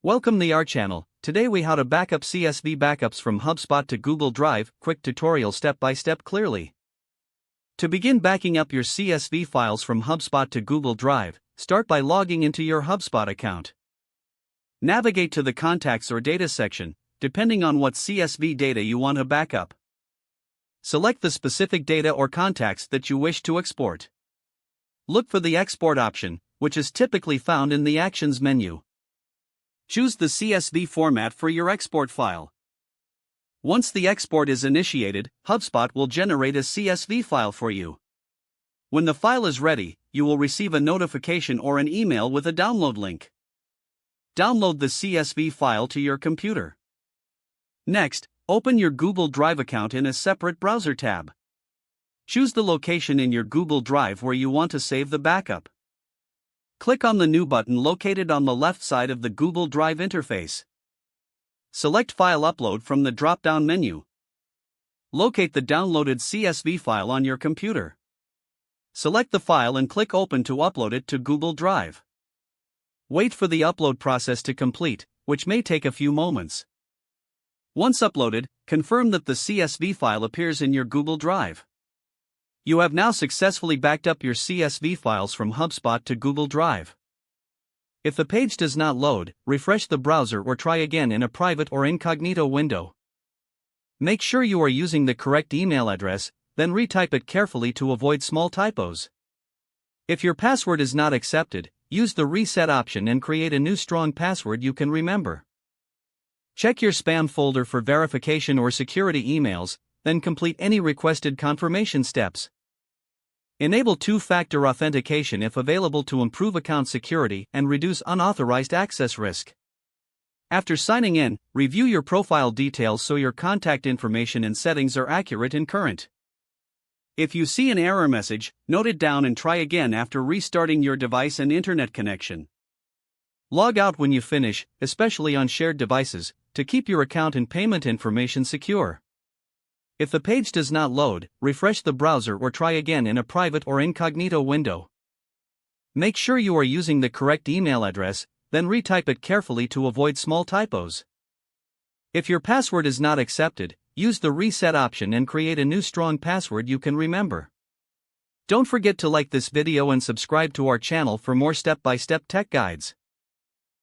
Welcome to our channel. Today we how to backup CSV backups from HubSpot to Google Drive. Quick tutorial step by step clearly. To begin backing up your CSV files from HubSpot to Google Drive, start by logging into your HubSpot account. Navigate to the Contacts or Data section, depending on what CSV data you want to backup. Select the specific data or contacts that you wish to export. Look for the Export option, which is typically found in the Actions menu. Choose the CSV format for your export file. Once the export is initiated, HubSpot will generate a CSV file for you. When the file is ready, you will receive a notification or an email with a download link. Download the CSV file to your computer. Next, open your Google Drive account in a separate browser tab. Choose the location in your Google Drive where you want to save the backup. Click on the New button located on the left side of the Google Drive interface. Select File Upload from the drop-down menu. Locate the downloaded CSV file on your computer. Select the file and click Open to upload it to Google Drive. Wait for the upload process to complete, which may take a few moments. Once uploaded, confirm that the CSV file appears in your Google Drive. You have now successfully backed up your CSV files from HubSpot to Google Drive. If the page does not load, refresh the browser or try again in a private or incognito window. Make sure you are using the correct email address, then retype it carefully to avoid small typos. If your password is not accepted, use the Reset option and create a new strong password you can remember. Check your spam folder for verification or security emails, then complete any requested confirmation steps. Enable two-factor authentication if available to improve account security and reduce unauthorized access risk. After signing in, review your profile details so your contact information and settings are accurate and current. If you see an error message, note it down and try again after restarting your device and internet connection. Log out when you finish, especially on shared devices, to keep your account and payment information secure. If the page does not load, refresh the browser or try again in a private or incognito window. Make sure you are using the correct email address, then retype it carefully to avoid small typos. If your password is not accepted, use the Reset option and create a new strong password you can remember. Don't forget to like this video and subscribe to our channel for more step-by-step tech guides.